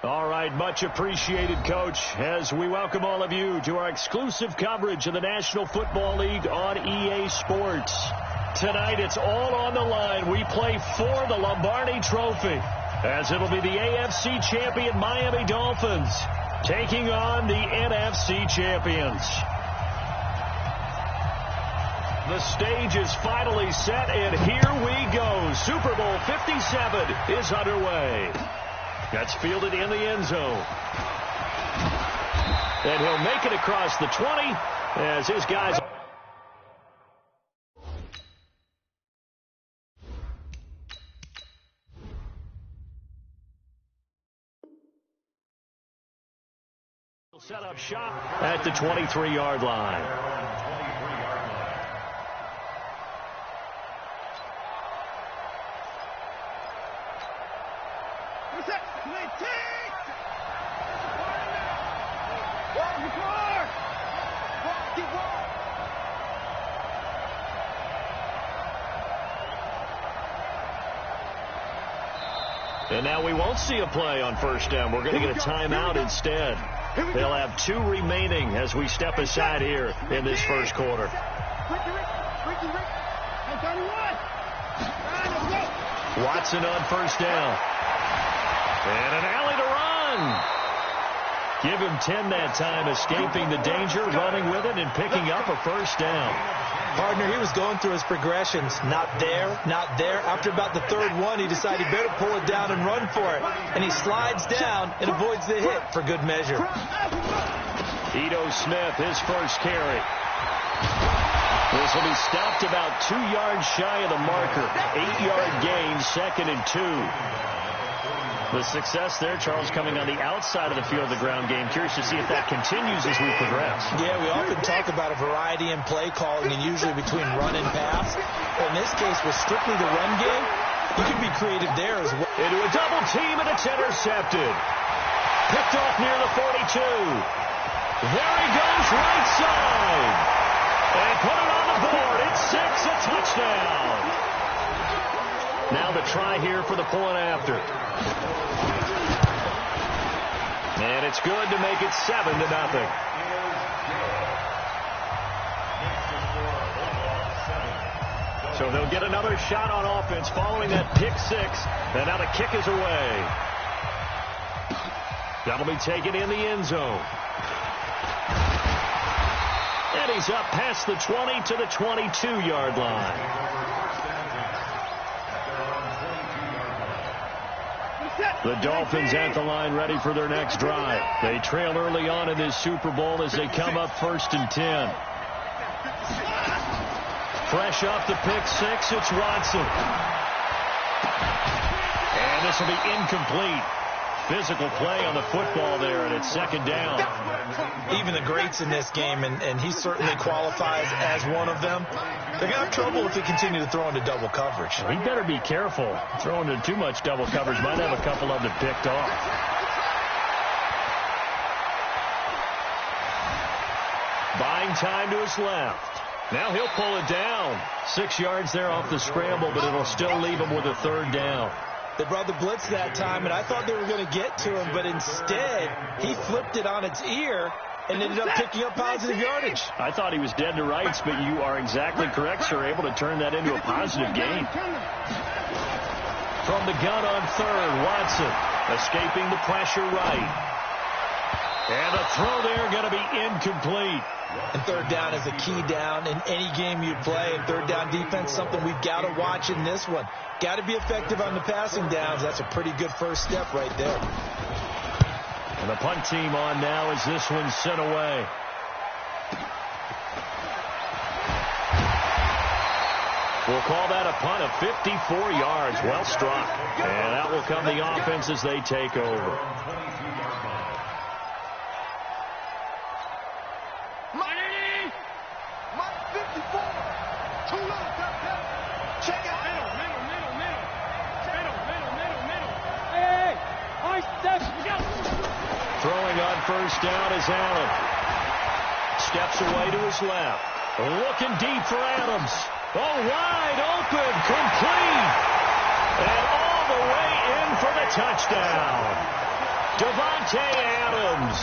All right, much appreciated, Coach, as we welcome all of you to our exclusive coverage of the National Football League on EA Sports. Tonight, it's all on the line. We play for the Lombardi Trophy, as it'll be the AFC champion Miami Dolphins taking on the NFC champions. The stage is finally set, and here we go. Super Bowl 57 is underway. That's fielded in the end zone. And he'll make it across the 20 as his guys... set up shop at the 23-yard line. And now we won't see a play on first down. We're going to get a timeout instead. They'll have 2 remaining as we step aside here in this first quarter. Watson on first down. And an alley to run. Give him 10 that time, escaping the danger, running with it, and picking up a first down. Partner, he was going through his progressions. Not there, not there. After about the third one, he decided he better pull it down and run for it. And he slides down and avoids the hit for good measure. Ito Smith, his first carry. This will be stopped about 2 yards shy of the marker. 8-yard gain, 2nd and 2. The success there, Charles, coming on the outside of the field of the ground game. Curious to see if that continues as we progress. Yeah, we often talk about a variety in play calling and usually between run and pass. But in this case, with strictly the run game, you can be creative there as well. Into a double team, and it's intercepted. Picked off near the 42. There he goes, right side. And put it on the board. It's 6, a touchdown. Now the try here for the point after. And it's good to make it 7-0. So they'll get another shot on offense following that pick 6. And now the kick is away. That'll be taken in the end zone. And he's up past the 20 to the 22-yard line. The Dolphins at the line ready for their next drive. They trail early on in this Super Bowl as they come up 1st and 10. Fresh off the pick 6, it's Watson. And this will be incomplete. Physical play on the football there, and it's 2nd down. Even the greats in this game, and he certainly qualifies as one of them, they're going to have trouble if they continue to throw into double coverage. He better be careful. Throwing into too much double coverage might have a couple of them picked off. Buying time to his left. Now he'll pull it down. 6 yards there off the scramble, but it'll still leave him with a 3rd down. They brought the blitz that time, and I thought they were going to get to him, but instead he flipped it on its ear and ended up picking up positive yardage. I thought he was dead to rights, but you are exactly correct, sir. Able to turn that into a positive gain. From the gun on 3rd, Watson escaping the pressure right. And the throw there going to be incomplete. And 3rd down is a key down in any game you play. And 3rd down defense, something we've got to watch in this one. Got to be effective on the passing downs. That's a pretty good first step right there. And the punt team on now as this one's sent away. We'll call that a punt of 54 yards. Well struck. And that will come the offense as they take over. Throwing on first down is Allen. Steps away to his left. Looking deep for Adams. Oh, wide open, complete. And all the way in for the touchdown. Devontae Adams,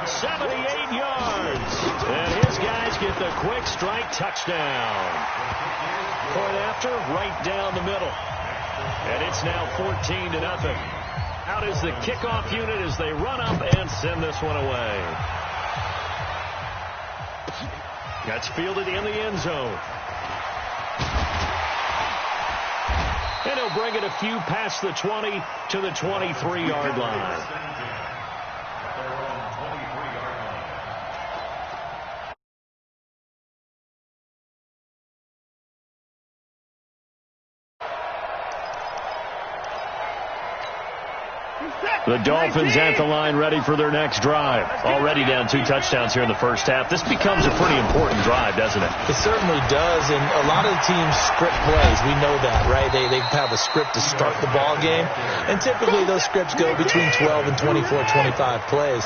78 yards. And his guys get the quick strike touchdown. Point after, right down the middle. And it's now 14-0. Out is the kickoff unit as they run up and send this one away. That's fielded in the end zone. And he'll bring it a few past the 20 to the 23-yard line. The Dolphins at the line ready for their next drive. Already down 2 touchdowns here in the first half. This becomes a pretty important drive, doesn't it? It certainly does, and a lot of the teams script plays. We know that, right? They have a script to start the ball game, and typically those scripts go between 12 and 24, 25 plays.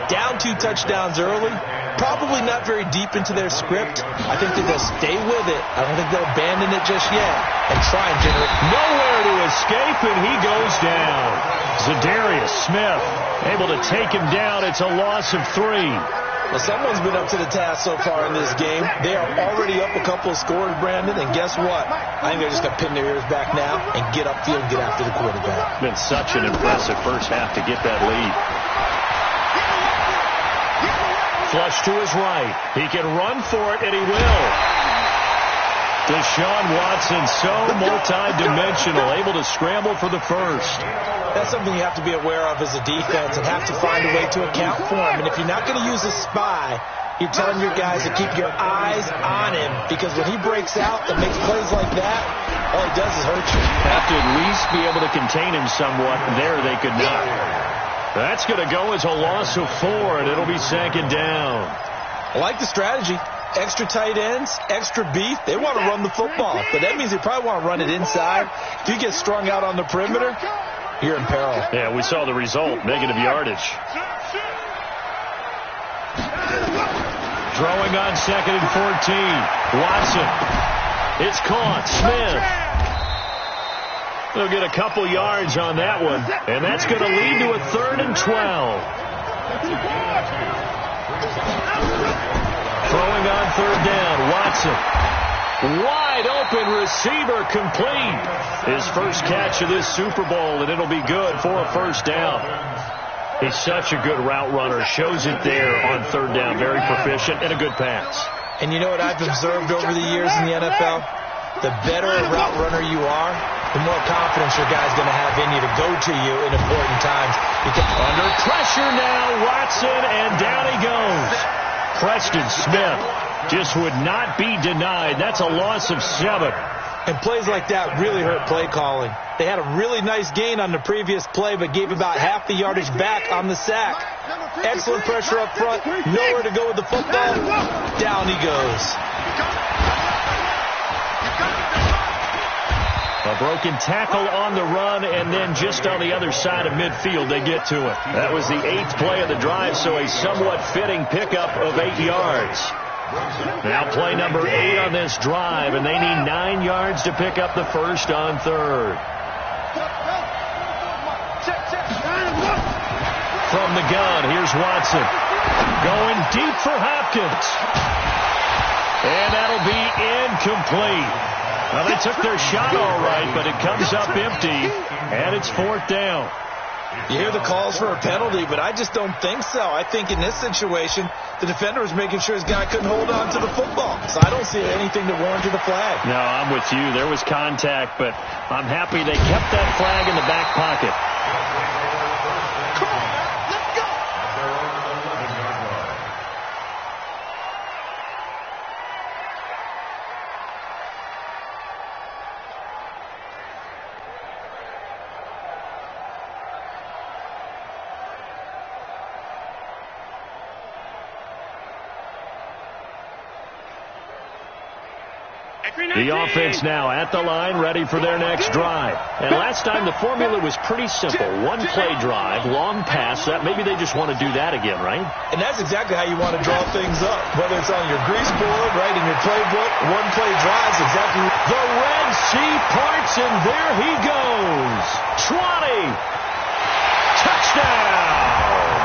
Down 2 touchdowns early, probably not very deep into their script. I think that they'll stay with it. I don't think they'll abandon it just yet and try and generate. Nowhere to escape, and he goes down. Zadarius Smith able to take him down. It's a loss of 3. Well, someone's been up to the task so far in this game. They are already up a couple of scores, Brandon, and guess what? I think they're just going to pin their ears back now and get upfield and get after the quarterback. Been such an impressive first half to get that lead. Flush to his right. He can run for it, and he will. Deshaun Watson, so multi-dimensional, able to scramble for the first. That's something you have to be aware of as a defense and have to find a way to account for him. And if you're not going to use a spy, you're telling your guys to keep your eyes on him, because when he breaks out and makes plays like that, all he does is hurt you. Have to at least be able to contain him somewhat. There they could not. That's going to go as a loss of 4, and it'll be 2nd down. I like the strategy. Extra tight ends, extra beef. They want to run the football, but that means they probably want to run it inside. If you get strung out on the perimeter, you're in peril. Yeah, we saw the result, negative yardage. Throwing on 2nd and 14. Watson. It's caught. Smith. They'll get a couple yards on that one, and that's going to lead to a 3rd and 12. Throwing on 3rd down, Watson. Wide open receiver, complete. His first catch of this Super Bowl, and it'll be good for a 1st down. He's such a good route runner. Shows it there on 3rd down. Very proficient and a good pass. And you know what I've observed over the years in the NFL? The better a route runner you are, the more confidence your guy's going to have in you to go to you in important times. Under pressure now, Watson, and down he goes. Preston Smith just would not be denied. That's a loss of 7. And plays like that really hurt play calling. They had a really nice gain on the previous play, but gave about half the yardage back on the sack. Excellent pressure up front. Nowhere to go with the football. Down he goes. A broken tackle on the run, and then just on the other side of midfield, they get to it. That was the 8th play of the drive, so a somewhat fitting pickup of 8 yards. Now play number 8 on this drive, and they need 9 yards to pick up the first on 3rd. From the gun, here's Watson. Going deep for Hopkins. And that'll be incomplete. Well, they took their shot all right, but it comes up empty, and it's 4th down. You hear the calls for a penalty, but I just don't think so. I think in this situation, the defender was making sure his guy couldn't hold on to the football. So I don't see anything that warranted a flag. No, I'm with you. There was contact, but I'm happy they kept that flag in the back pocket. The offense now at the line, ready for their next drive. And last time the formula was pretty simple. 1-play drive, long pass. That maybe they just want to do that again, right? And that's exactly how you want to draw things up. Whether it's on your grease board, right, in your playbook, 1-play drives, exactly. The Red Sea parts, and there he goes. 20. Touchdown!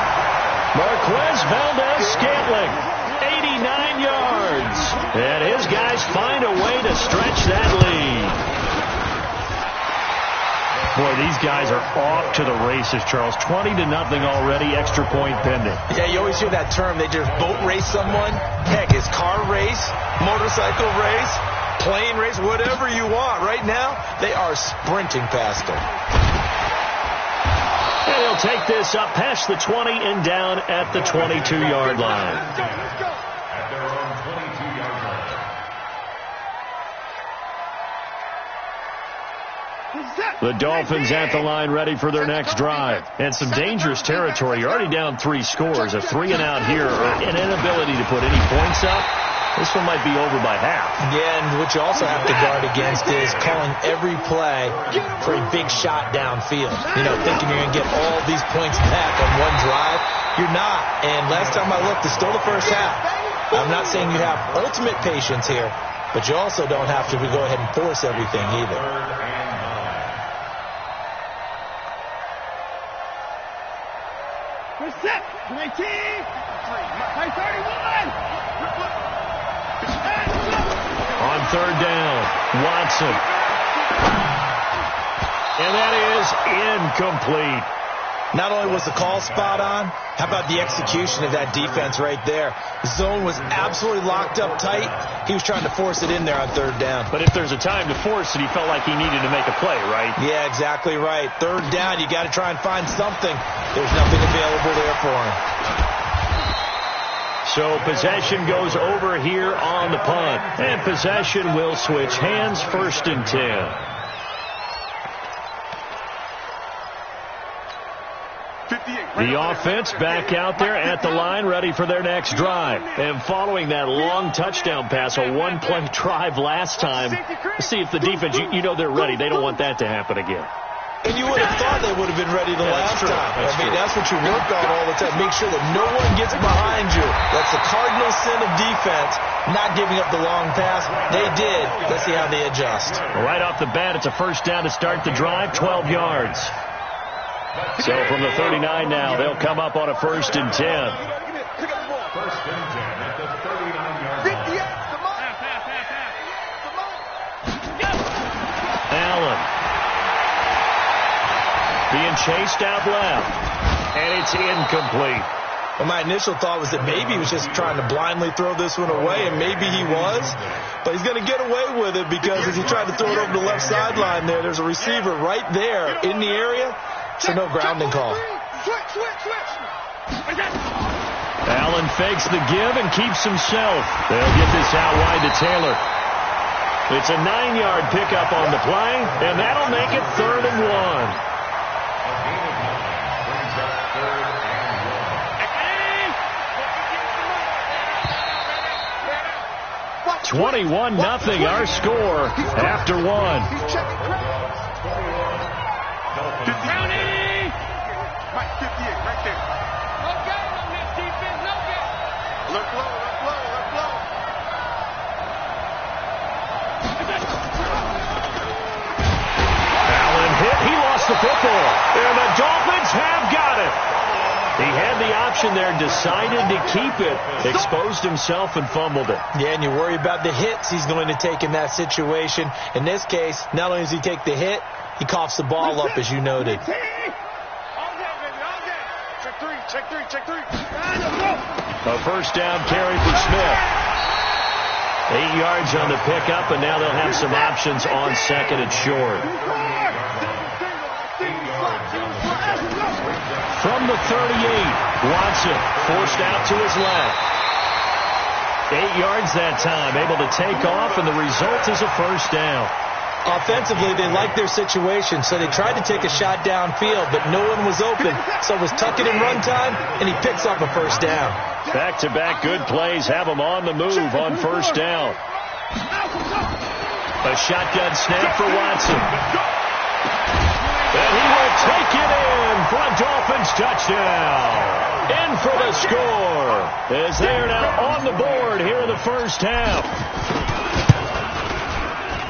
Marquez Valdez-Scantling, 89 yards. And his guys find a way to stretch that lead. Boy, these guys are off to the races, Charles. 20-0 already, extra point pending. Yeah, you always hear that term. They just boat race someone. Heck, it's car race, motorcycle race, plane race, whatever you want. Right now, they are sprinting past them. And he'll take this up past the 20 and down at the 22-yard line. Let's go. The Dolphins at the line ready for their next drive. And some dangerous territory. You're already down 3 scores. A 3-and-out here, or an inability to put any points up. This one might be over by half. Yeah, and what you also have to guard against is calling every play for a big shot downfield. You know, thinking you're going to get all these points back on one drive. You're not. And last time I looked, it's still the first half. I'm not saying you have ultimate patience here, but you also don't have to go ahead and force everything either. Set. 19. 31. On third down, Watson. And that is incomplete. Not only was the call spot on, how about the execution of that defense right there? The zone was absolutely locked up tight. He was trying to force it in there on third down. But if there's a time to force it, he felt like he needed to make a play, right? Yeah, exactly right. Third down, you got to try and find something. There's nothing available there for him. So possession goes over here on the punt. And possession will switch hands, 1st and 10. The offense back out there at the line, ready for their next drive. And following that long touchdown pass, a one-play drive last time, see if the defense, you know they're ready. They don't want that to happen again. And you would have thought they would have been ready the last time. That's what you work on all the time. Make sure that no one gets behind you. That's the cardinal sin of defense, not giving up the long pass. They did. Let's see how they adjust. Right off the bat, it's a first down to start the drive, 12 yards. So from the 39 now, they'll come up on a 1st and 10. 1st and 10 at the 39-yard line. Allen. Being chased out left. And it's incomplete. Well, my initial thought was that maybe he was just trying to blindly throw this one away, and maybe he was. But he's going to get away with it because as he tried to throw it over the left sideline there's a receiver right there in the area. So no grounding call. Allen fakes the give and keeps himself. They'll get this out wide to Taylor. It's a 9-yard pickup on the play, and that'll make it 3rd and 1. 21-0 our score after 1. Allen hit. He lost the football. And the Dolphins have got it. He had the option there, decided to keep it, exposed himself and fumbled it. Yeah, and you worry about the hits he's going to take in that situation. In this case, not only does he take the hit, he coughs the ball up, as you noted. Check three. A first down carry for Smith. 8 yards on the pickup, and now they'll have some options on 2nd and short. From the 38, Watson forced out to his left. 8 yards that time, able to take off, and the result is a first down. Offensively, they liked their situation, so they tried to take a shot downfield, but no one was open. So it was tuck it in run time, and he picks up a first down. Back-to-back good plays have him on the move on first down. A shotgun snap for Watson. And he will take it in for a Dolphins touchdown. In for the score, as they are now on the board here in the first half.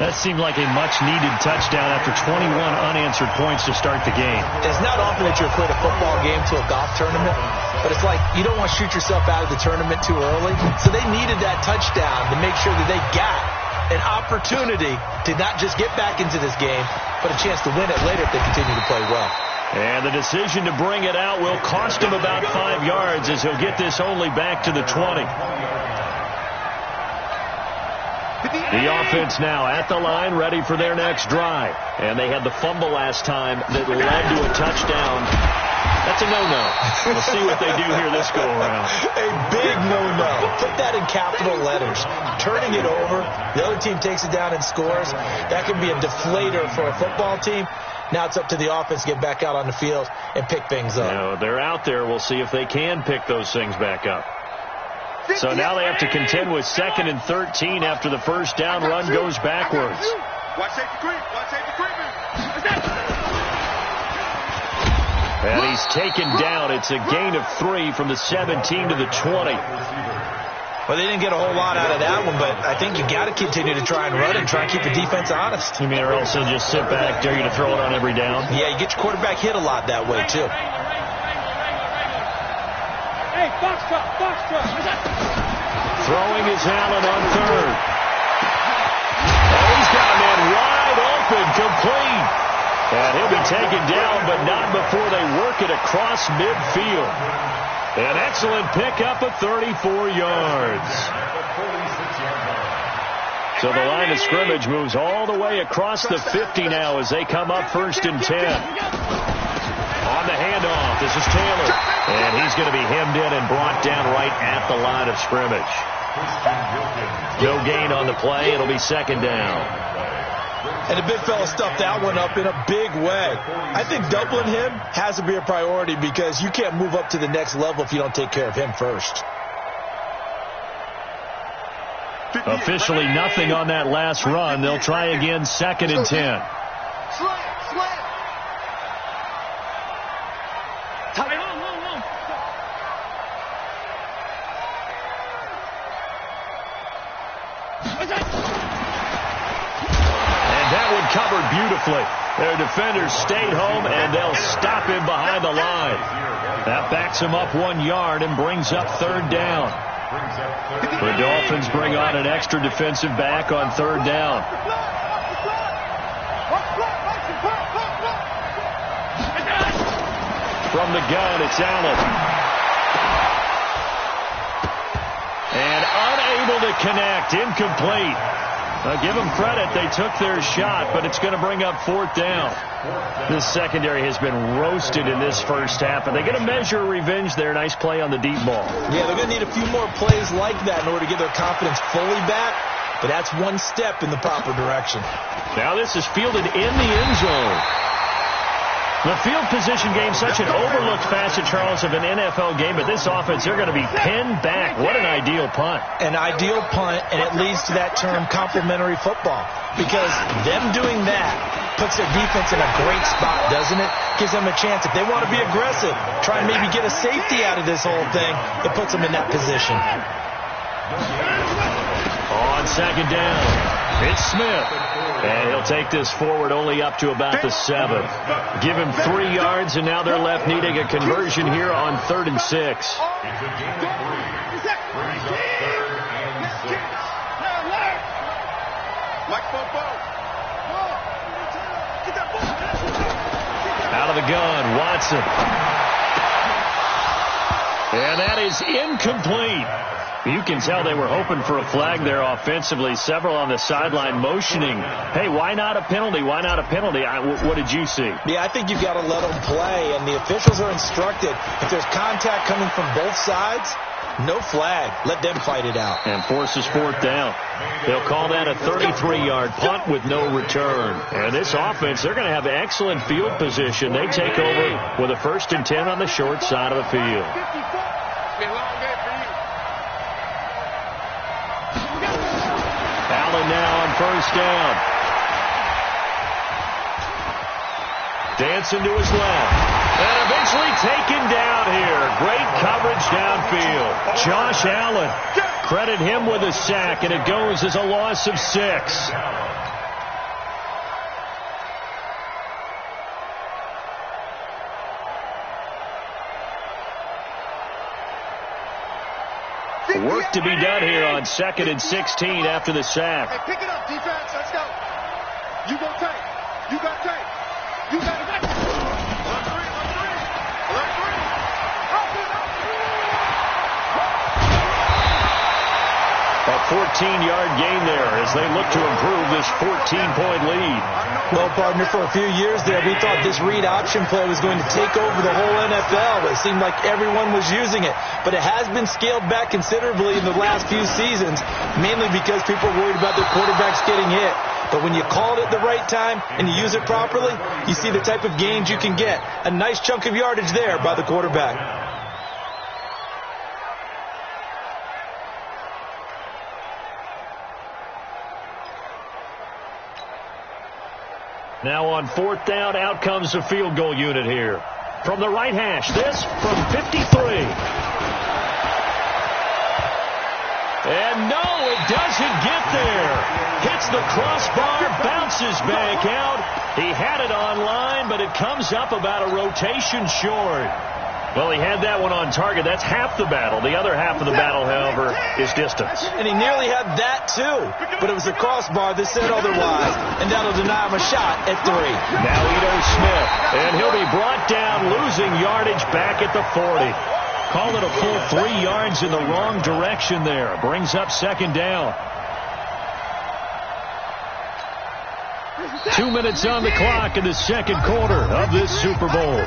That seemed like a much-needed touchdown after 21 unanswered points to start the game. It's not often that you equate a football game to a golf tournament, but it's like you don't want to shoot yourself out of the tournament too early. So they needed that touchdown to make sure that they got an opportunity to not just get back into this game, but a chance to win it later if they continue to play well. And the decision to bring it out will cost him about 5 yards as he'll get this only back to the 20. The offense now at the line, ready for their next drive. And they had the fumble last time that led to a touchdown. That's a no-no. We'll see what they do here this go-around. A big no-no. Put that in capital letters. Turning it over, the other team takes it down and scores. That can be a deflator for a football team. Now it's up to the offense to get back out on the field and pick things up. No, they're out there. We'll see if they can pick those things back up. So now they have to contend with 2nd and 13 after the first down run goes backwards. Watch safety creep. Watch safety creeping. And he's taken down. It's a gain of 3 from the 17 to the 20. Well, they didn't get a whole lot out of that one, but I think you got to continue to try and run and try and keep the defense honest. You mean, or else they'll just sit back, dare you to throw it on every down? Yeah, you get your quarterback hit a lot that way, too. Hey, box truck. Throwing is Allen on 3rd. Oh, he's got a man wide open, complete. And he'll be taken down, but not before they work it across midfield. An excellent pickup of 34 yards. So the line of scrimmage moves all the way across the 50 now as they come up 1st and 10. On the handoff, this is Taylor. And he's going to be hemmed in and brought down right at the line of scrimmage. No gain on the play. It'll be 2nd down. And the big fella stuffed that one up in a big way. I think doubling him has to be a priority because you can't move up to the next level if you don't take care of him first. Officially nothing on that last run. They'll try again 2nd and 10. Covered beautifully. Their defenders stayed home, and they'll stop him behind the line. That backs him up 1 yard and brings up 3rd down. The Dolphins bring on an extra defensive back on 3rd down. From the gun, it's Allen. And unable to connect, incomplete. Give them credit. They took their shot, but it's going to bring up 4th down. This secondary has been roasted in this first half, and they're going to measure revenge there. Nice play on the deep ball. Yeah, they're going to need a few more plays like that in order to get their confidence fully back, but that's one step in the proper direction. Now this is fielded in the end zone. The field position game, such an overlooked facet, Charles, of an NFL game, but this offense, they're going to be pinned back. What an ideal punt. An ideal punt, and it leads to that term complementary football, because them doing that puts their defense in a great spot, doesn't it? Gives them a chance. If they want to be aggressive, try and maybe get a safety out of this whole thing, it puts them in that position. On 2nd down, it's Smith. And he'll take this forward only up to about the 7. Give him 3 yards, and now they're left needing a conversion here on 3rd and 6. Out of the gun, Watson. And that is incomplete. You can tell they were hoping for a flag there offensively. Several on the sideline motioning, hey, why not a penalty? Why not a penalty? What did you see? Yeah, I think you've got to let them play, and the officials are instructed. If there's contact coming from both sides, no flag. Let them fight it out. And forces 4th down. They'll call that a 33-yard punt with no return. And this offense, they're going to have excellent field position. They take over with a 1st and 10 on the short side of the field. Allen now on 1st down. Dancing to his left. And eventually taken down here. Great coverage downfield. Josh Allen. Credit him with a sack, and it goes as a loss of 6. Work to be done here on 2nd and 16 after the sack. Hey, pick it up, defense. Let's go. You go take. You got take. You got it. Run three. Run three. A 14-yard gain there as they look to improve this 14-point lead. Well, partner, for a few years there, we thought this read option play was going to take over the whole NFL. It seemed like everyone was using it. But it has been scaled back considerably in the last few seasons, mainly because people are worried about their quarterbacks getting hit. But when you call it at the right time and you use it properly, you see the type of gains you can get. A nice chunk of yardage there by the quarterback. Now on 4th down, out comes the field goal unit here. From the right hash, this from 53. And no, it doesn't get there. Hits the crossbar, bounces back out. He had it on line, but it comes up about a rotation short. Well, he had that one on target. That's half the battle. The other half of the battle, however, is distance. And he nearly had that, too. But it was the crossbar that said otherwise. And that'll deny him a shot at 3. Now Ito Smith. And he'll be brought down, losing yardage back at the 40. Call it a full 3 yards in the wrong direction there. Brings up 2nd down. 2 minutes on the clock in the 2nd quarter of this Super Bowl.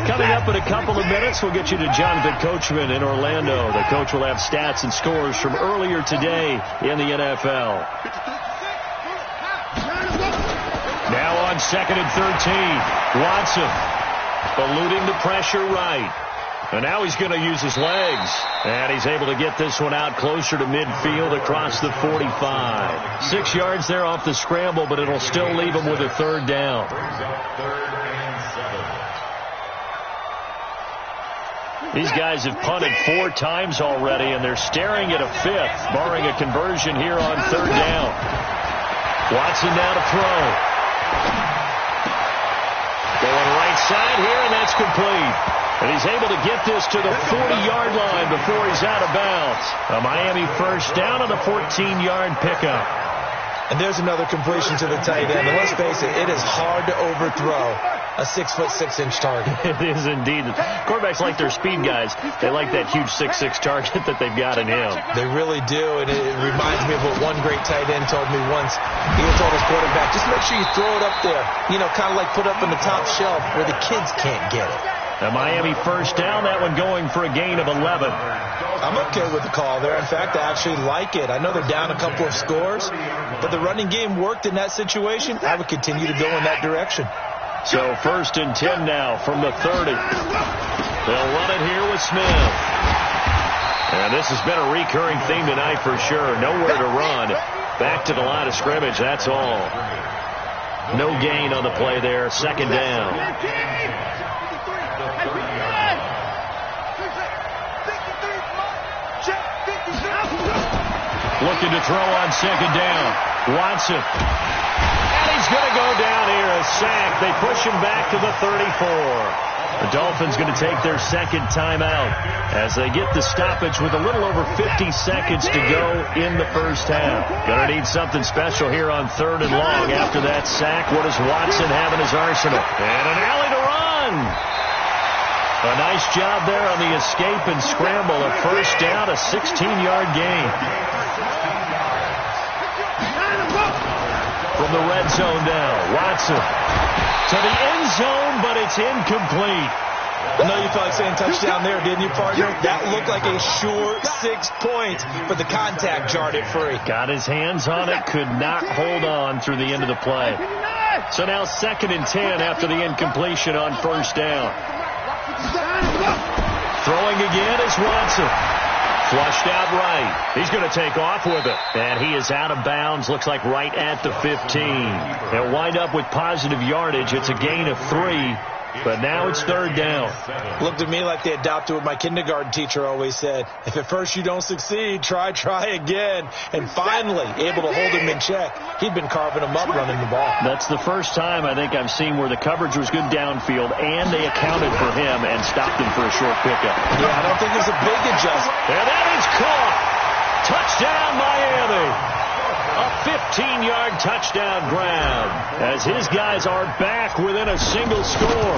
Coming up in a couple of minutes, we'll get you to Jonathan Coachman in Orlando. The coach will have stats and scores from earlier today in the NFL. Now on 2nd and 13, Watson eluding the pressure right. And now he's going to use his legs. And he's able to get this one out closer to midfield across the 45. 6 yards there off the scramble, but it'll still leave him with a 3rd down. These guys have punted 4 times already, and they're staring at a 5th, barring a conversion here on 3rd down. Watson now to throw. Going right side here, and that's complete. And he's able to get this to the 40-yard line before he's out of bounds. A Miami 1st down on the 14-yard pickup. And there's another completion to the tight end. And let's face it is hard to overthrow a 6'6" target. It is indeed. Quarterbacks like their speed guys. They like that huge 6'6" target that they've got in him. They really do, and it reminds me of what one great tight end told me once. He told his quarterback, just make sure you throw it up there. You know, kind of like put up on the top shelf where the kids can't get it. A Miami 1st down, that one going for a gain of 11. I'm okay with the call there. In fact, I actually like it. I know they're down a couple of scores, but the running game worked in that situation. I would continue to go in that direction. So 1st and 10 now from the 30. They'll run it here with Smith. And this has been a recurring theme tonight for sure. Nowhere to run. Back to the line of scrimmage, that's all. No gain on the play there. 2nd down. Looking to throw on 2nd down. Watson. And he's going to go down here. A sack. They push him back to the 34. The Dolphins going to take their 2nd timeout as they get the stoppage with a little over 50 seconds to go in the 1st half. Going to need something special here on 3rd and long. After that sack, what does Watson have in his arsenal? And an alley to run. A nice job there on the escape and scramble. A 1st down, a 16-yard gain. From the red zone now, Watson to the end zone, but it's incomplete. I know you felt like saying touchdown there, didn't you, partner? That looked like a sure 6 points, but the contact jarred it free. Got his hands on it, could not hold on through the end of the play. So now 2nd and 10 after the incompletion on 1st down. Throwing again is Watson. Flushed out right. He's going to take off with it. And he is out of bounds, looks like right at the 15. They'll wind up with positive yardage. It's a gain of 3. But now it's third down. Looked to me like they adopted what my kindergarten teacher always said. If at first you don't succeed, try again. And finally, able to hold him in check. He'd been carving him up running the ball. That's the first time I think I've seen where the coverage was good downfield, and they accounted for him and stopped him for a short pickup. Yeah, I don't think it's a big adjustment. And that is caught. Touchdown, Miami. A 15-yard touchdown grab as his guys are back within a single score.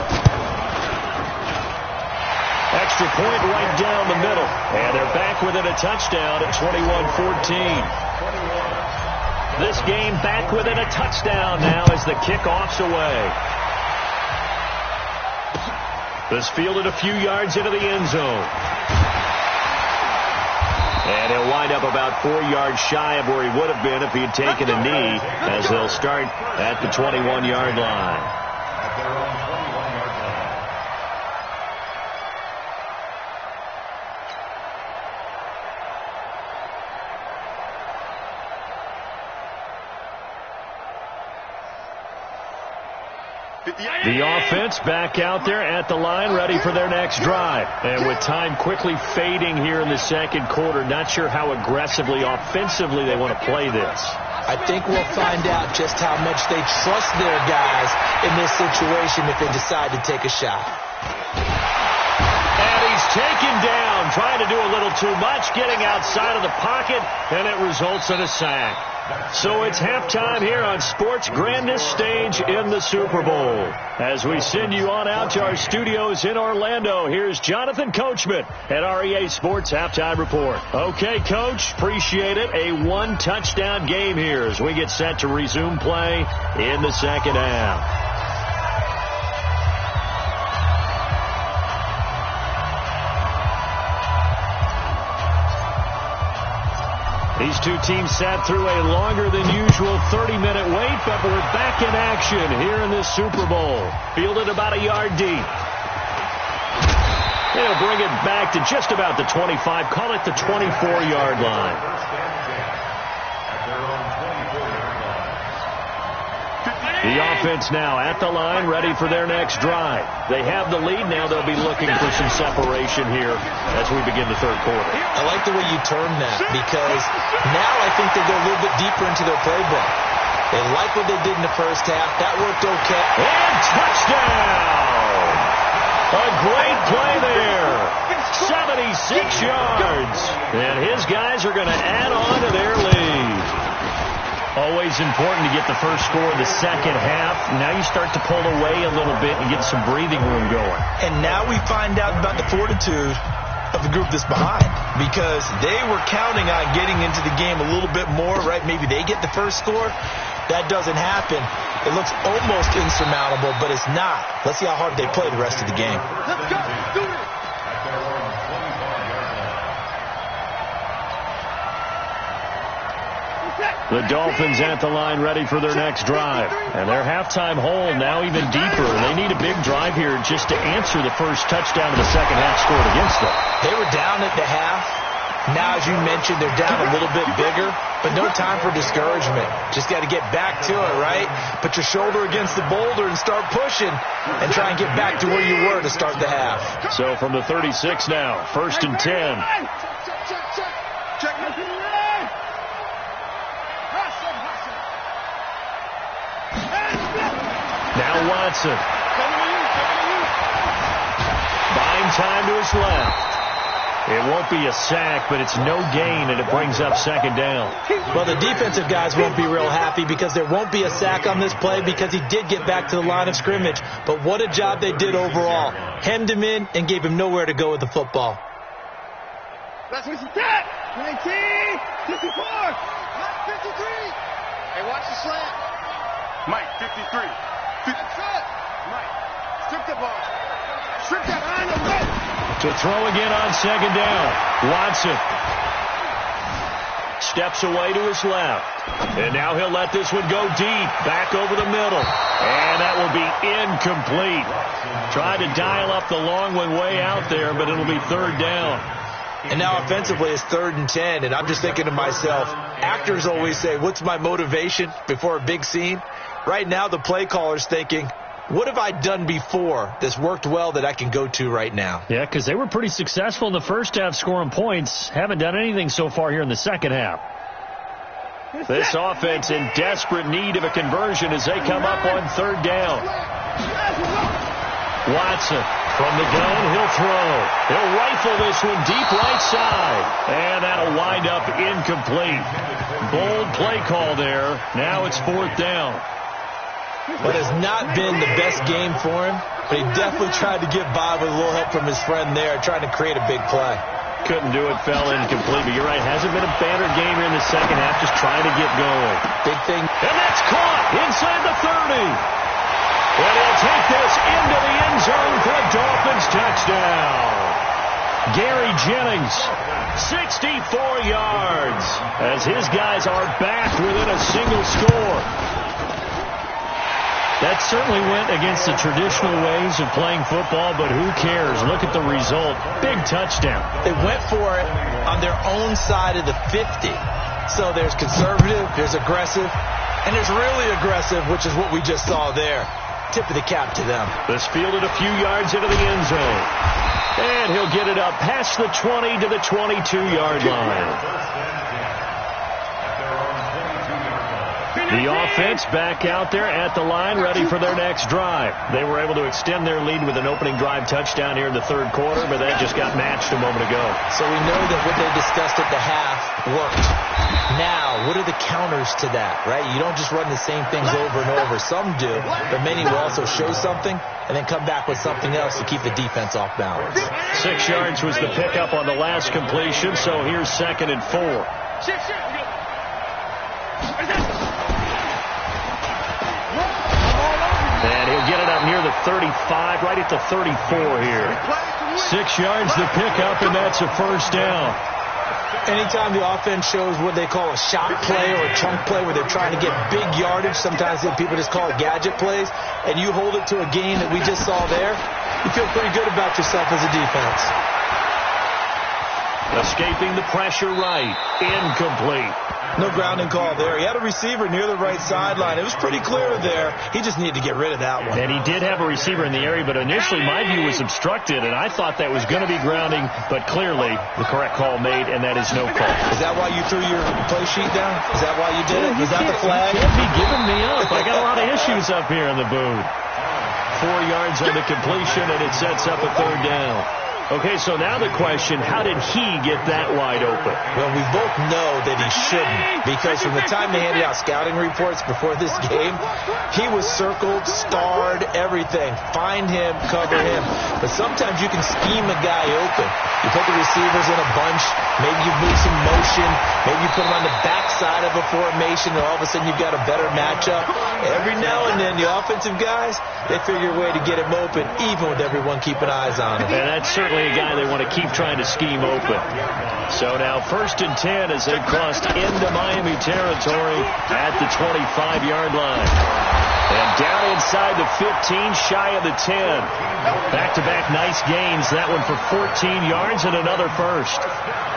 Extra point right down the middle. And they're back within a touchdown at 21-14. This game back within a touchdown now as the kickoff's away. This fielded a few yards into the end zone. And he'll wind up about 4 yards shy of where he would have been if he had taken a knee, as they'll start at the 21-yard line. The offense back out there at the line, ready for their next drive. And with time quickly fading here in the second quarter, not sure how aggressively, offensively they want to play this. I think we'll find out just how much they trust their guys in this situation if they decide to take a shot. And he's taken down, trying to do a little too much, getting outside of the pocket, and it results in a sack. So it's halftime here on sports' grandest stage in the Super Bowl. As we send you on out to our studios in Orlando, here's Jonathan Coachman at REA Sports Halftime Report. Okay, Coach, appreciate it. A one-touchdown game here as we get set to resume play in the second half. These two teams sat through a longer than usual 30-minute wait, but we're back in action here in this Super Bowl. Fielded about a yard deep. They'll bring it back to just about the 25, call it the 24-yard line. The offense now at the line, ready for their next drive. They have the lead. Now they'll be looking for some separation here as we begin the third quarter. I like the way you term that, because now I think they go a little bit deeper into their playbook. They like what they did in the first half. That worked okay. And touchdown! A great play there. 76 yards. And his guys are going to add on to their lead. Always important to get the first score of the second half. Now you start to pull away a little bit and get some breathing room going. And now we find out about the fortitude of the group that's behind, because they were counting on getting into the game a little bit more, right? Maybe they get the first score. That doesn't happen. It looks almost insurmountable, but it's not. Let's see how hard they play the rest of the game. Let's go. Do it. The Dolphins at the line, ready for their next drive. And their halftime hole now even deeper. They need a big drive here just to answer the first touchdown of the second half scored against them. They were down at the half. Now, as you mentioned, they're down a little bit bigger, but no time for discouragement. Just got to get back to it, right? Put your shoulder against the boulder and start pushing and try and get back to where you were to start the half. So from the 36 now, 1st and 10. Check. Now Watson. Buying time to his left. It won't be a sack, but it's no gain, and it brings up second down. Well, the defensive guys won't be real happy because there won't be a sack on this play because he did get back to the line of scrimmage. But what a job they did overall. Hemmed him in and gave him nowhere to go with the football. That's what he said. 19, 54, 53. Hey, watch the slant. Mike, 53. That's it. Mike, strip the ball. Strip that on the left. To throw again on second down. Watson steps away to his left. And now he'll let this one go deep. Back over the middle. And that will be incomplete. Tried to dial up the long one way out there, but it'll be third down. And now offensively it's 3rd and 10. And I'm just thinking to myself, actors always say, what's my motivation before a big scene? Right now the play caller's thinking, what have I done before that's worked well that I can go to right now? Yeah, because they were pretty successful in the first half scoring points. Haven't done anything so far here in the second half. This offense in desperate need of a conversion as they come up on third down. Watson from the gun, he'll throw. He'll rifle this one deep right side. And that'll wind up incomplete. Bold play call there. Now it's fourth down. What has not been the best game for him, but he definitely tried to get by with a little help from his friend there, trying to create a big play. Couldn't do it, fell incomplete. But you're right, hasn't been a banner game here in the second half, just trying to get going. Big thing. And that's caught inside the 30. And he'll take this into the end zone for a Dolphins touchdown. Gary Jennings, 64 yards, as his guys are back within a single score. That certainly went against the traditional ways of playing football, but who cares? Look at the result. Big touchdown. They went for it on their own side of the 50. So there's conservative, there's aggressive, and there's really aggressive, which is what we just saw there. Tip of the cap to them. This fielded a few yards into the end zone. And he'll get it up past the 20 to the 22-yard line. The offense back out there at the line, ready for their next drive. They were able to extend their lead with an opening drive touchdown here in the third quarter, but that just got matched a moment ago. So we know that what they discussed at the half worked. Now, what are the counters to that, right? You don't just run the same things over and over. Some do, but many will also show something and then come back with something else to keep the defense off balance. 6 yards was the pickup on the last completion, so here's 2nd and 4. And he'll get it up near the 35, right at the 34 here. 6 yards the pickup, and that's a first down. Anytime the offense shows what they call a shot play or a chunk play where they're trying to get big yardage, sometimes people just call it gadget plays, and you hold it to a gain that we just saw there, you feel pretty good about yourself as a defense. Escaping the pressure right. Incomplete. No grounding call there. He had a receiver near the right sideline. It was pretty clear there. He just needed to get rid of that one. And he did have a receiver in the area, but initially my view was obstructed, and I thought that was going to be grounding, but clearly the correct call made, and that is no call. Is that why you threw your play sheet down? Is that why you did it? Was that the flag? You can't be giving me up. I got a lot of issues up here in the booth. 4 yards on the completion, and it sets up a third down. Okay, so now the question, how did he get that wide open? Well, we both know that he shouldn't, because from the time they handed out scouting reports before this game, he was circled, starred, everything. Find him, cover him. But sometimes you can scheme a guy open. You put the receivers in a bunch, maybe you move some motion, maybe you put them on the backside of a formation, and all of a sudden you've got a better matchup. Every now and then, the offensive guys, they figure a way to get him open, even with everyone keeping eyes on him. And that's certainly a guy they want to keep trying to scheme open. So now 1st and 10 as they've crossed into Miami territory at the 25-yard line. And down inside the 15, shy of the 10. Back-to-back nice gains. That one for 14 yards and another first.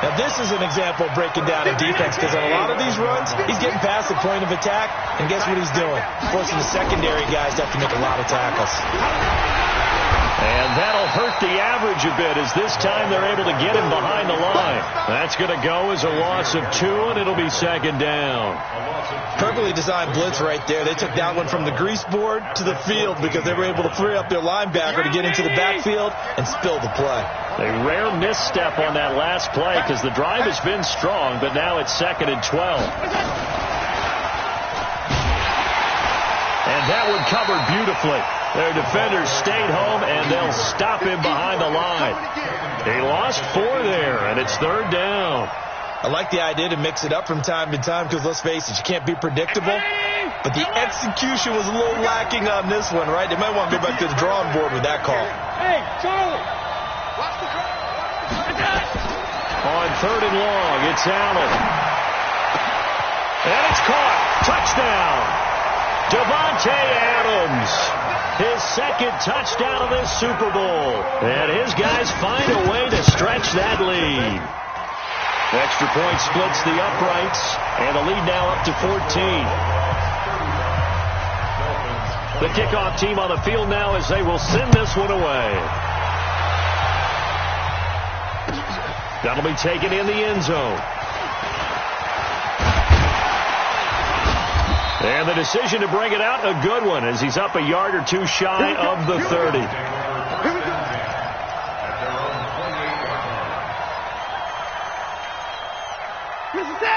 Now this is an example of breaking down a defense, because on a lot of these runs, he's getting past the point of attack, and guess what he's doing? Forcing the secondary guys to have to make a lot of tackles. And that'll hurt the average a bit, as this time they're able to get him behind the line. That's going to go as a loss of 2, and it'll be 2nd down. Perfectly designed blitz right there. They took that one from the grease board to the field because they were able to free up their linebacker to get into the backfield and spill the play. A rare misstep on that last play because the drive has been strong, but now it's 2nd and 12. And that one covered beautifully. Their defenders stayed home, and they'll stop him behind the line. He lost 4 there, and it's 3rd down. I like the idea to mix it up from time to time because, let's face it, you can't be predictable. But the execution was a little lacking on this one, right? They might want to go back to the drawing board with that call. Hey, Charlie! On 3rd and long, it's Allen. And it's caught. Touchdown. Devontae Adams. His 2nd touchdown of this Super Bowl. And his guys find a way to stretch that lead. Extra point splits the uprights, and the lead now up to 14. The kickoff team on the field now as they will send this one away. That'll be taken in the end zone. And the decision to bring it out, a good one, as he's up a yard or two shy of the 30.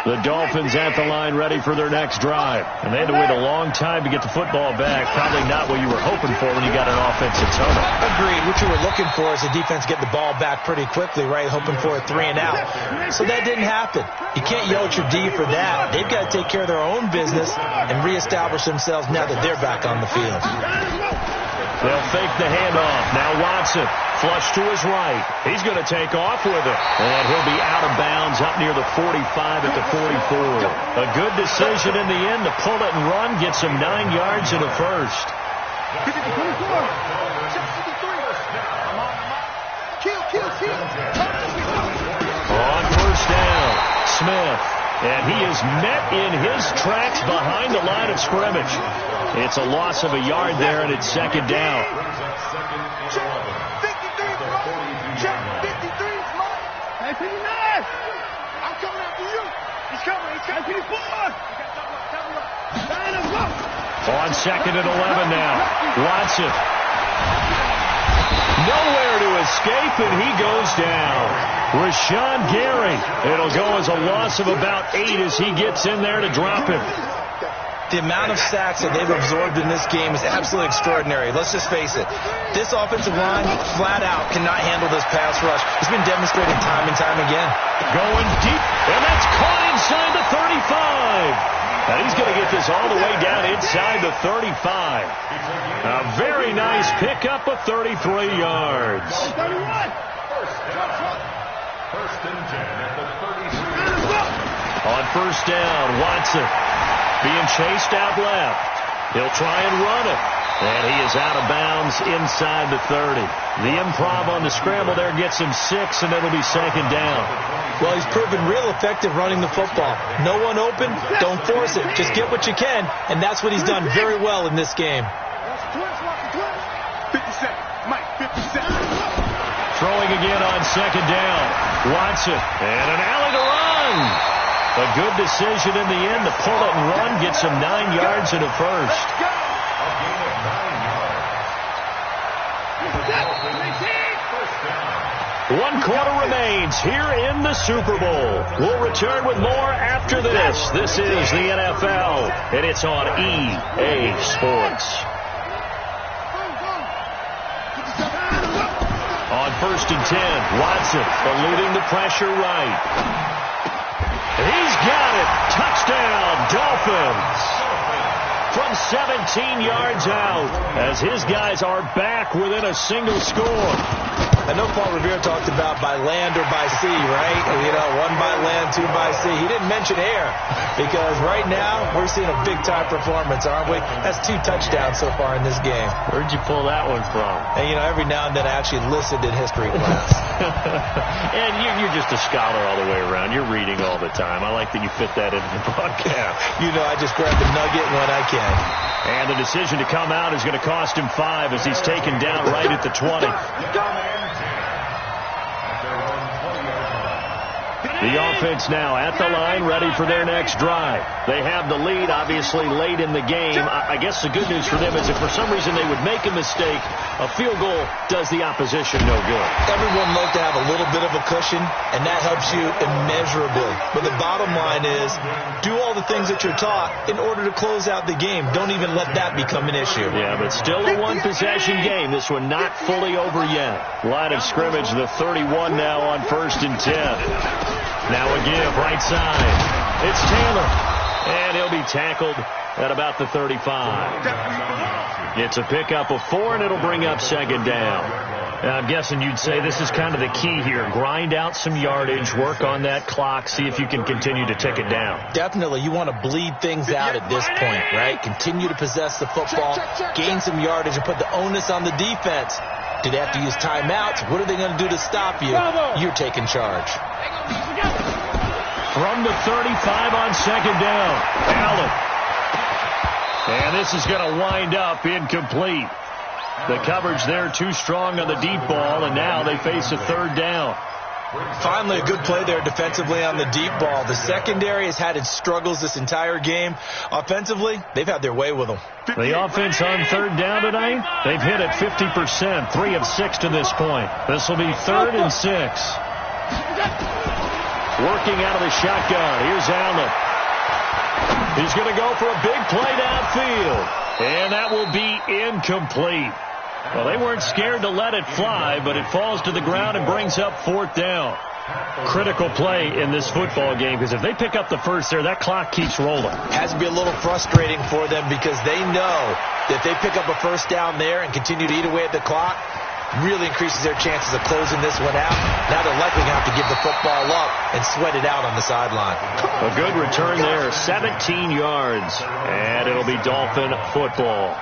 The Dolphins at the line ready for their next drive. And they had to wait a long time to get the football back. Probably not what you were hoping for when you got an offensive tunnel. Agreed. What you were looking for is the defense get the ball back pretty quickly, right? Hoping for a 3 and out. So that didn't happen. You can't yell at your D for that. They've got to take care of their own business and reestablish themselves now that they're back on the field. They'll fake the handoff. Now Watson, flush to his right. He's going to take off with it. And he'll be out of bounds up near the 45 at the 44. A good decision in the end to pull it and run. Gets him 9 yards and a first. On first down, Smith. And he is met in his tracks behind the line of scrimmage. It's a loss of a yard there, and it's second down. On second and 11 now. Watson. Nowhere to escape, and he goes down. Rashawn Gary. It'll go as a loss of about 8 as he gets in there to drop him. The amount of sacks that they've absorbed in this game is absolutely extraordinary. Let's just face it. This offensive line, flat out, cannot handle this pass rush. It's been demonstrated time and time again. Going deep, and that's caught inside the 35. And he's going to get this all the way down inside the 35. A very nice pickup of 33 yards. First and 10 at the 33. On first down, Watson being chased out left. He'll try and run it. And he is out of bounds inside the 30. The improv on the scramble there gets him 6, and it'll be second down. Well, he's proven real effective running the football. No one open, don't force it. Just get what you can, and that's what he's done very well in this game. 57. Mike, 57. Throwing again on second down. Watson, and an alley to run. A good decision in the end to pull it and run. Gets him 9 yards and a first. One quarter remains here in the Super Bowl. We'll return with more after this. This is the NFL, and it's on EA Sports. On first and 10, Watson eluding the pressure right. He's got it. Touchdown, Dolphins. From 17 yards out, as his guys are back within a single score. I know Paul Revere talked about by land or by sea, right? You know, 1 by land, 2 by sea. He didn't mention air because right now we're seeing a big-time performance, aren't we? That's 2 touchdowns so far in this game. Where'd you pull that one from? And, you know, every now and then I actually listened in history class. And you're just a scholar all the way around. You're reading all the time. I like that you fit that into the broadcast. You know, I just grab the nugget when I can. And the decision to come out is going to cost him 5 as he's taken down right at the 20. The offense now at the line, ready for their next drive. They have the lead, obviously, late in the game. I guess the good news for them is if for some reason they would make a mistake, a field goal does the opposition no good. Everyone loves to have a little bit of a cushion, and that helps you immeasurably. But the bottom line is, do all the things that you're taught in order to close out the game. Don't even let that become an issue. Yeah, but still a one-possession game. This one not fully over yet. Line of scrimmage, the 31 now on first and 10. Now a give, right side. It's Taylor. And he'll be tackled at about the 35. It's a pickup of 4, and it'll bring up second down. Now, I'm guessing you'd say this is kind of the key here. Grind out some yardage, work on that clock, see if you can continue to tick it down. Definitely. You want to bleed things out at this point, right? Continue to possess the football, gain some yardage, and put the onus on the defense. Do they have to use timeouts? What are they going to do to stop you? You're taking charge. From the 35 on second down, Allen. And this is going to wind up incomplete. The coverage there too strong on the deep ball, and now they face a third down. Finally, a good play there defensively on the deep ball. The secondary has had its struggles this entire game. Offensively, they've had their way with them. The offense on third down tonight, they've hit it 50%, 3 of 6 to this point. This will be 3rd and 6. Working out of the shotgun. Here's Allen. He's going to go for a big play downfield. And that will be incomplete. Well, they weren't scared to let it fly, but it falls to the ground and brings up 4th down. Critical play in this football game, because if they pick up the first there, that clock keeps rolling. Has to be a little frustrating for them because they know that if they pick up a first down there and continue to eat away at the clock, really increases their chances of closing this one out. Now they're likely going to have to give the football up and sweat it out on the sideline. A good return there, 17 yards, and it'll be Dolphin football.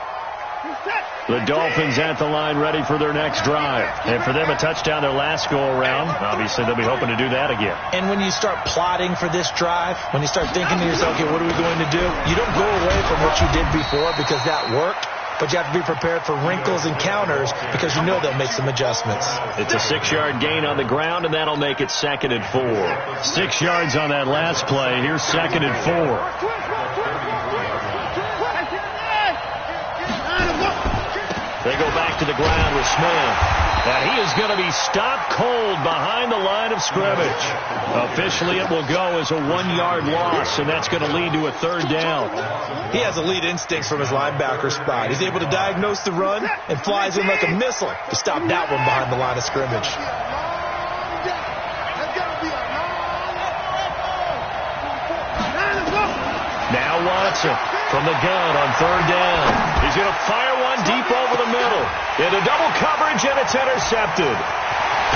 The Dolphins at the line ready for their next drive. And for them, a touchdown their last go-around. Obviously, they'll be hoping to do that again. And when you start plotting for this drive, when you start thinking to yourself, okay, what are we going to do? You don't go away from what you did before because that worked. But you have to be prepared for wrinkles and counters because you know they'll make some adjustments. It's a 6-yard gain on the ground, and that'll make it 2nd and 4. 6 yards on that last play. Here's 2nd and 4. They go back to the ground with Smith. And he is going to be stopped cold behind the line of scrimmage. Officially, it will go as a 1-yard loss, and that's going to lead to a 3rd down. He has elite instincts from his linebacker spot. He's able to diagnose the run and flies in like a missile to stop that one behind the line of scrimmage. Now Watson from the gun on 3rd down. He's going to fire one deep over the middle. Into double coverage, and it's intercepted.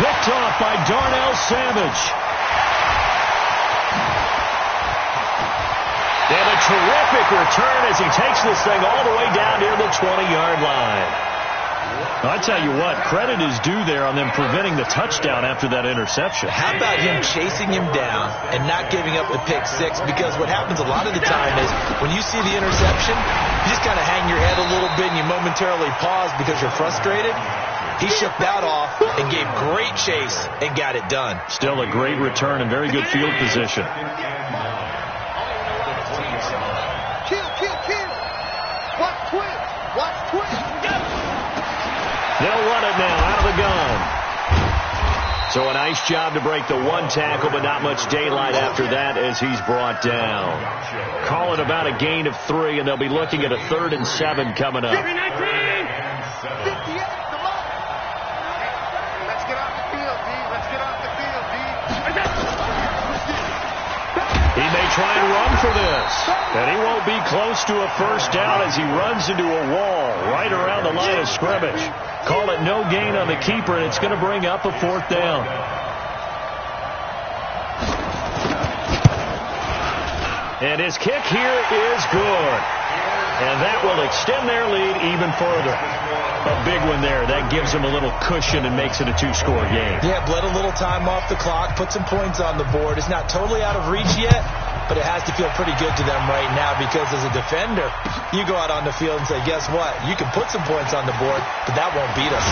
Picked off by Darnell Savage. And a terrific return as he takes this thing all the way down near the 20-yard line. I tell you what, credit is due there on them preventing the touchdown after that interception. How about him chasing him down and not giving up the pick six? Because what happens a lot of the time is when you see the interception, you just kind of hang your head a little bit and you momentarily pause because you're frustrated. He shook that off and gave great chase and got it done. Still a great return and very good field position. They'll run it now out of the gun. So a nice job to break the 1 tackle, but not much daylight after that as he's brought down. Call it about a gain of 3, and they'll be looking at a 3rd and 7 coming up. Let's get off the field, D. Let's get off the field, D. He may try and run for this, and he won't be close to a first down as he runs into a wall right around the line of scrimmage. Call it no gain on the keeper, and it's going to bring up a 4th down. And his kick here is good. And that will extend their lead even further. A big one there. That gives them a little cushion and makes it a 2-score game. Yeah, bled a little time off the clock, put some points on the board. It's not totally out of reach yet, but it has to feel pretty good to them right now because as a defender, you go out on the field and say, guess what? You can put some points on the board, but that won't beat us.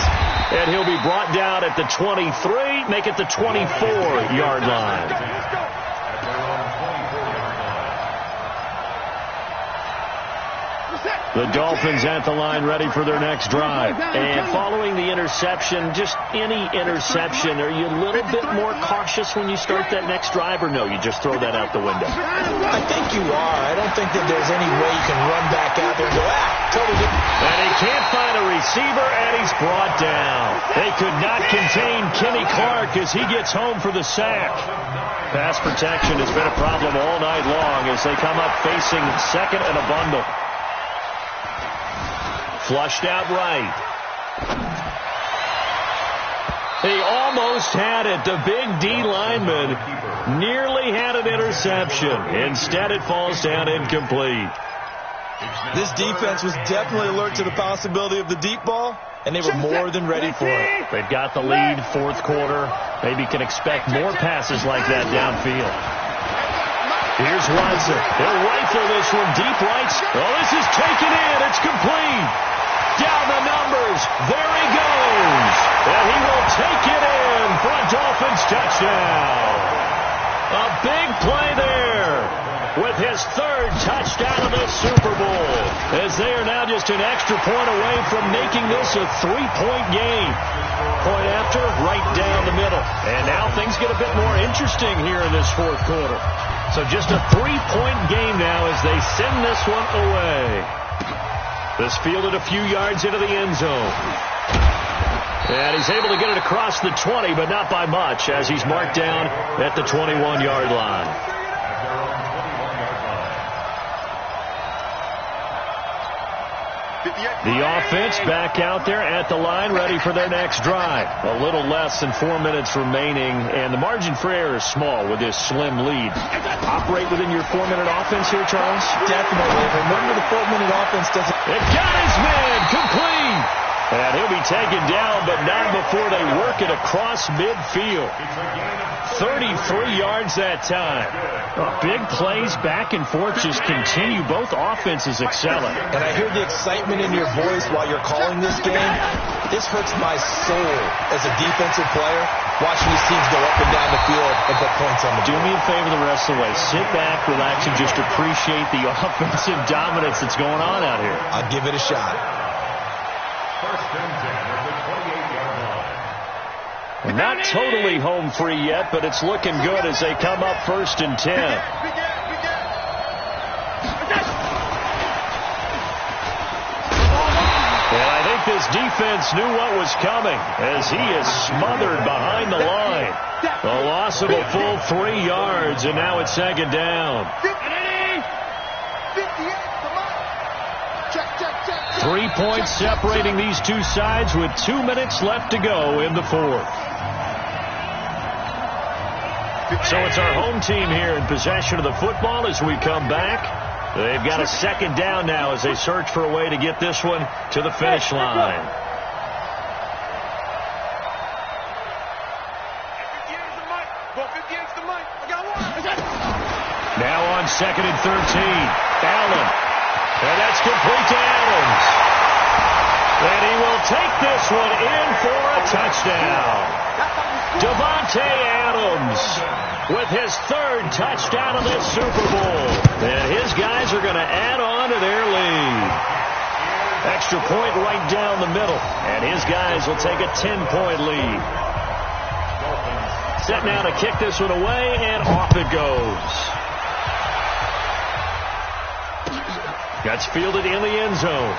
And he'll be brought down at the 23, make it the 24-yard line. The Dolphins at the line ready for their next drive. And following the interception, just any interception, are you a little bit more cautious when you start that next drive, or no, you just throw that out the window? I think you are. I don't think that there's any way you can run back out there and go, totally different. And he can't find a receiver, and he's brought down. They could not contain Kenny Clark as he gets home for the sack. Pass protection has been a problem all night long as they come up facing 2nd and a bundle. Flushed out right. He almost had it. The big D lineman nearly had an interception. Instead, it falls down incomplete. This defense was definitely alert to the possibility of the deep ball, and they were more than ready for it. They've got the lead, 4th quarter. Maybe can expect more passes like that downfield. Here's Watson. He'll rifle this one deep right. Oh, this is taken in. It's complete. Down the numbers. There he goes. And he will take it in for a Dolphins touchdown. A big play there with his third touchdown of the Super Bowl, as they are now just an extra point away from making this a 3-point game. Point after, right down the middle. And now things get a bit more interesting here in this fourth quarter. So just a 3-point game now as they send this one away. This fielded a few yards into the end zone. And he's able to get it across the 20, but not by much, as he's marked down at the 21-yard line. The offense back out there at the line, ready for their next drive. A little less than 4 minutes remaining, and the margin for error is small with this slim lead. Operate within your 4-minute offense here, Charles? Definitely. Remember, the 4-minute offense doesn't... It got his man complete! And he'll be taken down, but not before they work it across midfield. 33 yards that time. Big plays back and forth just continue. Both offenses excelling. And I hear the excitement in your voice while you're calling this game. This hurts my soul as a defensive player, watching these teams go up and down the field and put points on the board. Do me a favor the rest of the way. Sit back, relax, and just appreciate the offensive dominance that's going on out here. I'll give it a shot. First and 10 at the 28-yard line. Not totally home free yet, but it's looking good as they come up first and 10. And I think this defense knew what was coming as he is smothered behind the line. A loss of a full 3 yards, and now it's second down. 3 points separating these two sides with 2 minutes left to go in the fourth. So it's our home team here in possession of the football as we come back. They've got a second down now as they search for a way to get this one to the finish line. Now on second and 13. Allen. And that's complete to Adams. And he will take this one in for a touchdown. Davante Adams with his third touchdown of this Super Bowl. And his guys are going to add on to their lead. Extra point right down the middle. And his guys will take a 10-point lead. Set now to kick this one away, and off it goes. That's fielded in the end zone.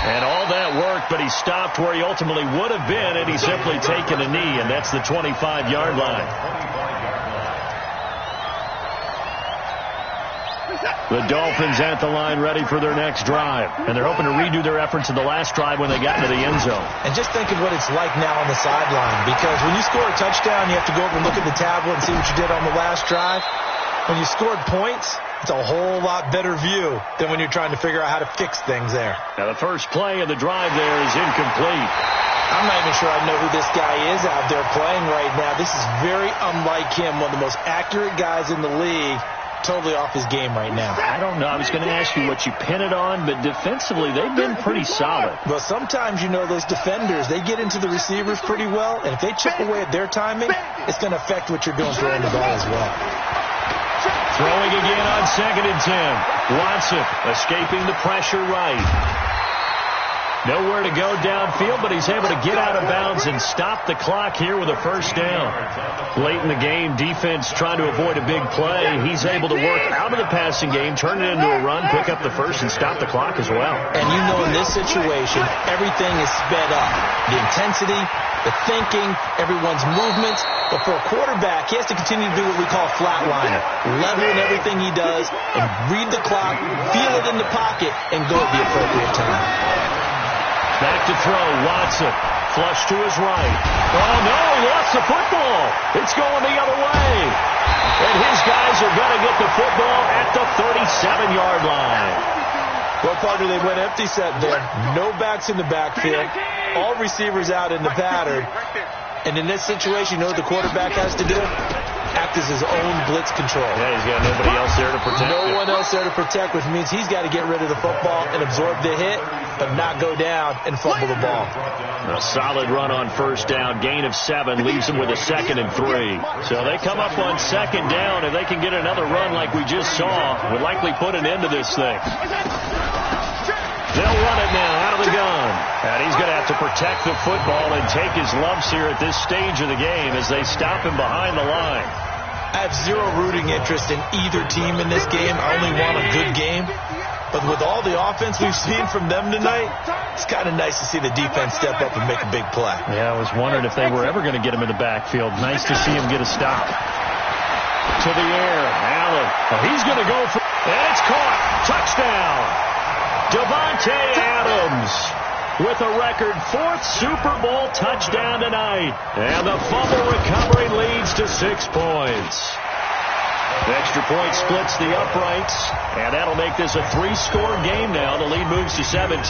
And all that worked, but he stopped where he ultimately would have been, and he's simply taken a knee, and that's the 25-yard line. The Dolphins at the line ready for their next drive, and they're hoping to redo their efforts in the last drive when they got into the end zone. And just think of what it's like now on the sideline, because when you score a touchdown, you have to go over and look at the tablet and see what you did on the last drive. When you scored points, it's a whole lot better view than when you're trying to figure out how to fix things there. Now the first play of the drive there is incomplete. I'm not even sure I know who this guy is out there playing right now. This is very unlike him, one of the most accurate guys in the league. Totally off his game right now. I don't know. I was going to ask you what you pin it on, but defensively they've been pretty solid. Well, sometimes, those defenders, they get into the receivers pretty well, and if they chip away at their timing, it's going to affect what you're doing throwing the ball as well. Throwing again on second and 10. Watson escaping the pressure right. Nowhere to go downfield, but he's able to get out of bounds and stop the clock here with a first down. Late in the game, defense trying to avoid a big play. He's able to work out of the passing game, turn it into a run, pick up the first, and stop the clock as well. And in this situation, everything is sped up. The intensity, the thinking, everyone's movements. But for a quarterback, he has to continue to do what we call flatliner. Level in everything he does, and read the clock, feel it in the pocket, and go at the appropriate time. Back to throw, Watson. Flush to his right. Oh, no, he lost the football. It's going the other way. And his guys are going to get the football at the 37-yard line. Well, partner, they went empty set there. No backs in the backfield. All receivers out in the pattern. And in this situation, you know what the quarterback has to do? act as his own blitz control. Yeah, he's got nobody else there to protect No him. one else there to protect, which means he's got to get rid of the football and absorb the hit, but not go down and fumble the ball. A solid run on first down. Gain of 7 leaves them with a 2nd and 3. So they come up on 2nd down, and they can get another run like we just saw. Would likely put an end to this thing. They'll run it now out of the gun. And he's going to have to protect the football and take his lumps here at this stage of the game as they stop him behind the line. I have zero rooting interest in either team in this game. I only want a good game. But with all the offense we've seen from them tonight, it's kind of nice to see the defense step up and make a big play. Yeah, I was wondering if they were ever going to get him in the backfield. Nice to see him get a stop. To the air, Allen. Oh, he's going to go for... And it's caught. Touchdown. Davante Adams with a record 4th Super Bowl touchdown tonight. And the fumble recovery leads to 6 points. The extra point splits the uprights, and that'll make this a 3-score game now. The lead moves to 17.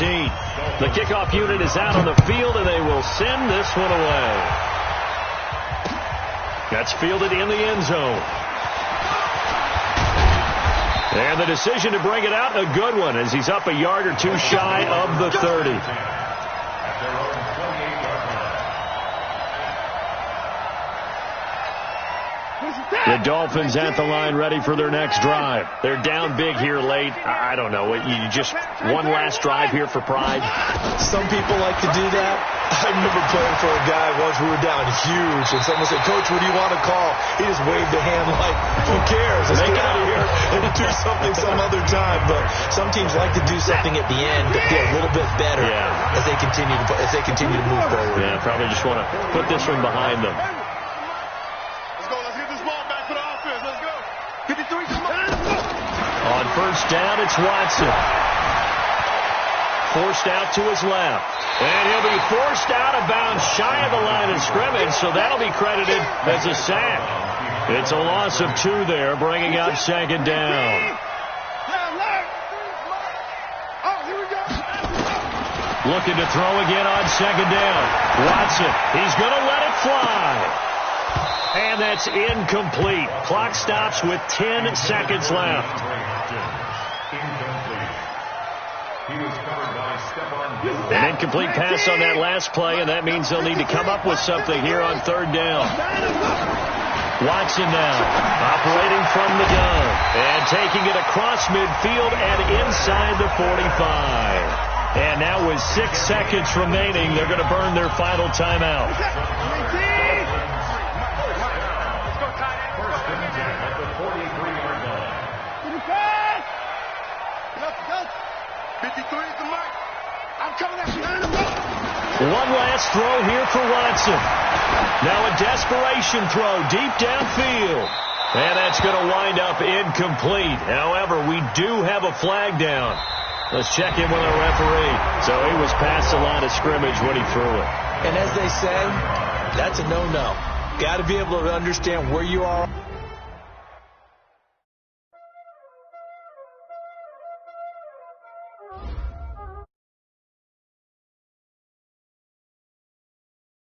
The kickoff unit is out on the field, and they will send this one away. That's fielded in the end zone. And the decision to bring it out, a good one, as he's up a yard or 2 shy of the 30. The Dolphins at the line ready for their next drive. They're down big here late. I don't know. You just one last drive here for pride. Some people like to do that. I remember playing for a guy once. We were down huge, and someone said, "Coach, what do you want to call?" He just waved a hand like, "Who cares? Let's get out of here and do something some other time." But some teams like to do something at the end to feel a little bit better as they continue to move forward. Yeah, probably just want to put this one behind them. On first down, it's Watson. Forced out to his left. And he'll be forced out of bounds shy of the line of scrimmage, so that'll be credited as a sack. It's a loss of 2 there, bringing up 2nd down. Looking to throw again on 2nd down. Watson, he's going to let it fly. And that's incomplete. Clock stops with 10 seconds left. An incomplete pass on that last play, and that means they'll need to come up with something here on 3rd down. Watson now, operating from the gun, and taking it across midfield and inside the 45. And now with 6 seconds remaining, they're going to burn their final timeout. One last throw here for Watson. Now a desperation throw deep downfield. And that's going to wind up incomplete. However, we do have a flag down. Let's check in with our referee. So he was past the line of scrimmage when he threw it. And as they say, that's a no-no. Got to be able to understand where you are.